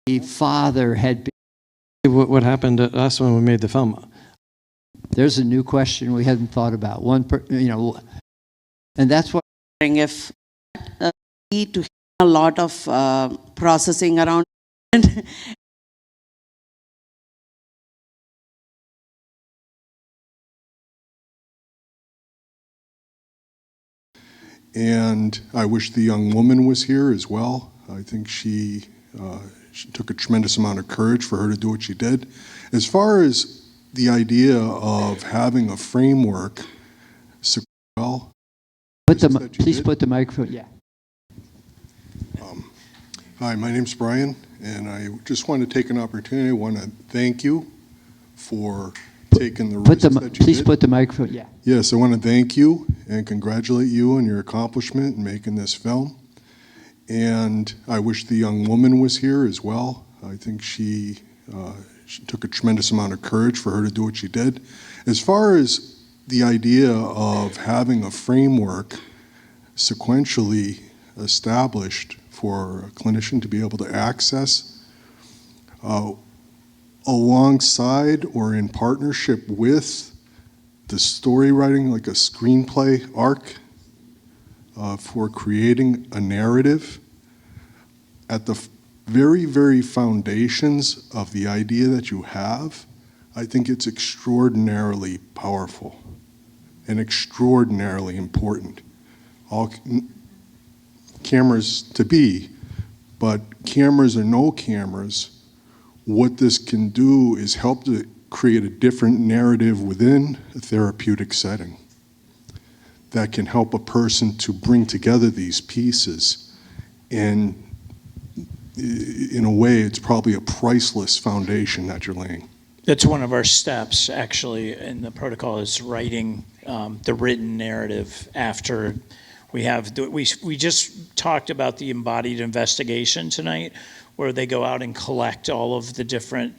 the father had been. What happened to us when we made the film? There's a new question we hadn't thought about. And that's what. If need to a lot of processing around. And I wish the young woman was here as well. I think she took a tremendous amount of courage for her to do what she did. As far as the idea of having a framework, well, please put the microphone. Yeah. Hi, my name's Brian, and I just want to take an opportunity. I want to thank you for taking the risks that you did. Please put the microphone. Yeah. Yes, I want to thank you and congratulate you on your accomplishment in making this film. And I wish the young woman was here as well. I think she took a tremendous amount of courage for her to do what she did. As far as the idea of having a framework sequentially established for a clinician to be able to access alongside or in partnership with the story writing, like a screenplay arc for creating a narrative at the very, very foundations of the idea that you have, I think it's extraordinarily powerful and extraordinarily important. All cameras to be, but cameras or no cameras, what this can do is help to create a different narrative within a therapeutic setting that can help a person to bring together these pieces. And in a way, it's probably a priceless foundation that you're laying. That's one of our steps, actually, in the protocol, is writing the written narrative after we have. We just talked about the embodied investigation tonight, where they go out and collect all of the different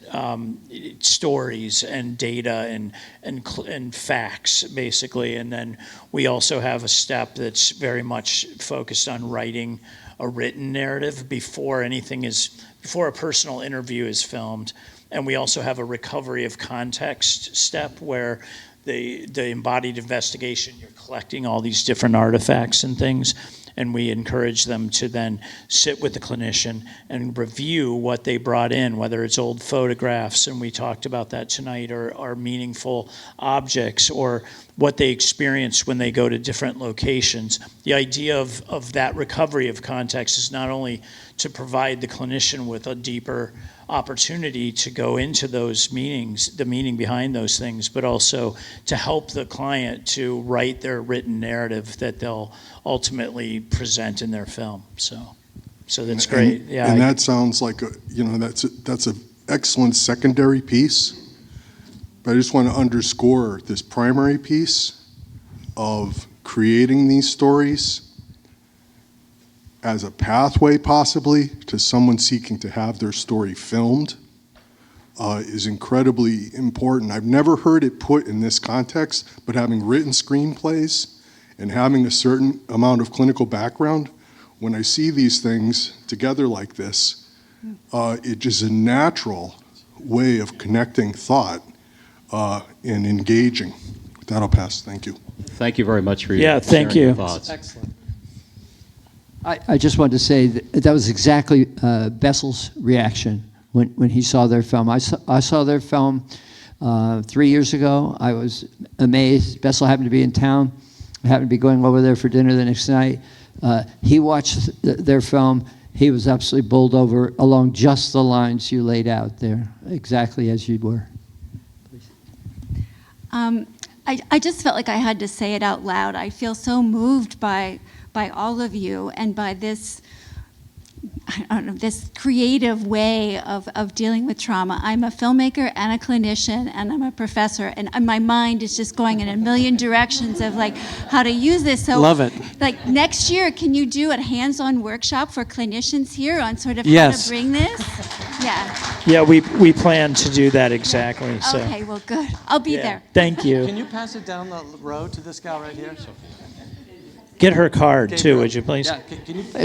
stories and data and facts, basically. And then we also have a step that's very much focused on writing a written narrative before a personal interview is filmed. And we also have a recovery of context step where the embodied investigation, you're collecting all these different artifacts and things, and we encourage them to then sit with the clinician and review what they brought in, whether it's old photographs, and we talked about that tonight, or meaningful objects, or what they experience when they go to different locations. The idea of that recovery of context is not only to provide the clinician with a deeper opportunity to go into those meanings, the meaning behind those things, but also to help the client to write their written narrative that they'll ultimately present in their film. So that's great. Yeah. And that sounds like that's an excellent secondary piece. But I just want to underscore this primary piece of creating these stories as a pathway possibly to someone seeking to have their story filmed is incredibly important. I've never heard it put in this context, but having written screenplays and having a certain amount of clinical background, when I see these things together like this, it is a natural way of connecting thought and engaging. With that, I'll pass. Thank you. Thank you very much for your thank sharing you. your thoughts. Excellent. I just wanted to say that was exactly Bessel's reaction when he saw their film. I saw their film 3 years ago. I was amazed. Bessel happened to be in town. I happened to be going over there for dinner the next night. He watched their film. He was absolutely bowled over along just the lines you laid out there, exactly as you were. I just felt like I had to say it out loud. I feel so moved by all of you and by this, I don't know, this creative way of dealing with trauma. I'm a filmmaker and a clinician and I'm a professor, and my mind is just going in a million directions of like how to use this. So love it. Like next year, can you do a hands-on workshop for clinicians here on sort of Yes. how to bring this? Yeah. Yeah, we plan to do that exactly. So. Okay, well, good. I'll be there. Thank you. Can you pass it down the road to this gal right here? Get her card too, would you please? Yeah.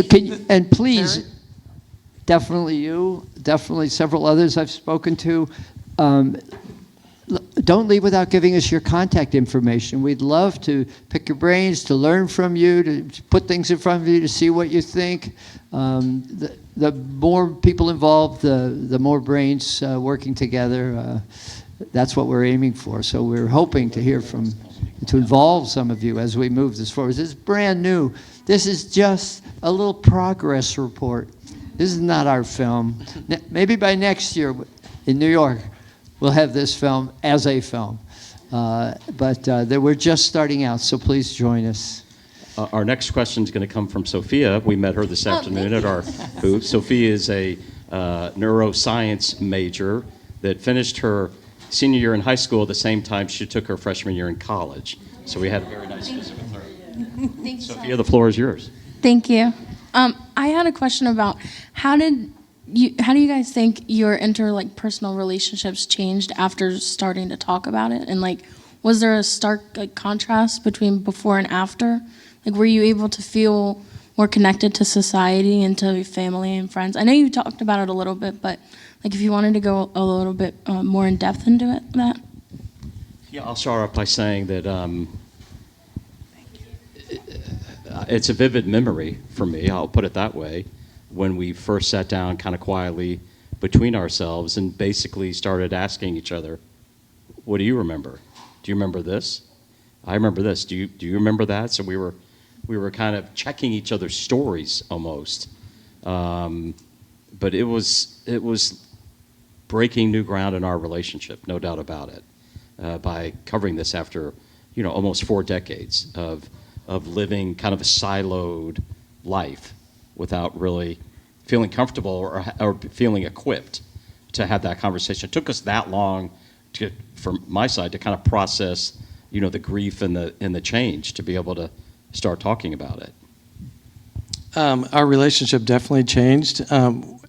Can you And please, Terry? definitely you, definitely several others I've spoken to. Don't leave without giving us your contact information. We'd love to pick your brains, to learn from you, to put things in front of you, to see what you think. The more people involved, the more brains working together. That's what we're aiming for. So we're hoping to hear from, to involve some of you as we move this forward. This is brand new. This is just a little progress report. This is not our film. Maybe by next year in New York, we'll have this film as a film. But we're just starting out, so please join us. Our next question is going to come from Sophia. We met her this afternoon at our booth. Sophia is a neuroscience major that finished her senior year in high school at the same time she took her freshman year in college. So we had a very nice visit with her. Thanks. Sophia, the floor is yours. Thank you. I had a question about how do you guys think your personal relationships changed after starting to talk about it? And was there a stark contrast between before and after? Were you able to feel more connected to society and to family and friends? I know you talked about it a little bit, but if you wanted to go a little bit more in depth into it, that. Yeah, I'll start off by saying that it's a vivid memory for me, I'll put it that way, when we first sat down kind of quietly between ourselves and basically started asking each other, what do you remember? Do you remember this? I remember this. Do you remember that? So we were kind of checking each other's stories almost. But it was breaking new ground in our relationship, no doubt about it, by covering this after, almost 4 decades of living kind of a siloed life without really feeling comfortable or feeling equipped to have that conversation. It took us that long from my side to kind of process, the grief and the change to be able to start talking about it. Our relationship definitely changed.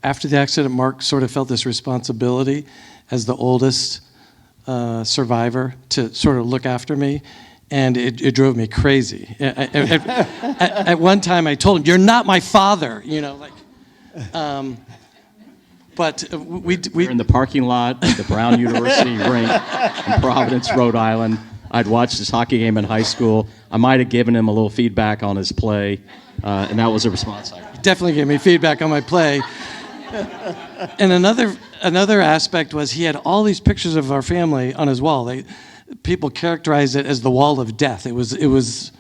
After the accident, Mark sort of felt this responsibility as the oldest survivor to sort of look after me. And it drove me crazy. At one time, I told him, "You're not my father," But we were in the parking lot at the Brown University rink in Providence, Rhode Island. I'd watched his hockey game in high school. I might have given him a little feedback on his play, and that was a response I got. Definitely gave me feedback on my play. And another aspect was he had all these pictures of our family on his wall. People characterized it as the wall of death. It was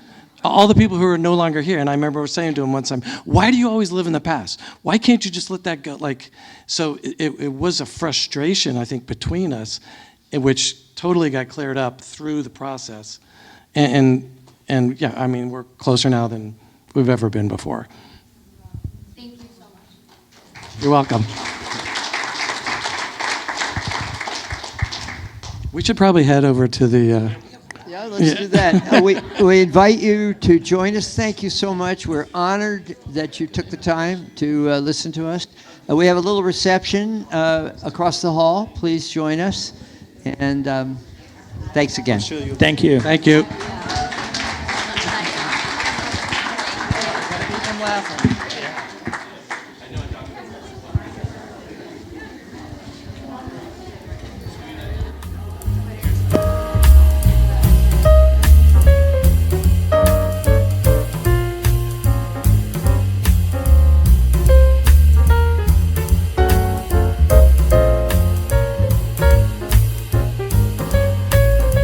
all the people who are no longer here. And I remember saying to him one time, "Why do you always live in the past? Why can't you just let that go?" So it was a frustration, I think, between us, which totally got cleared up through the process. And yeah, I mean, we're closer now than we've ever been before. Thank you so much. You're welcome. We should probably head over to the... Yeah, let's do that. We invite you to join us. Thank you so much. We're honored that you took the time to listen to us. We have a little reception across the hall. Please join us. And thanks again. Thank you. Thank you.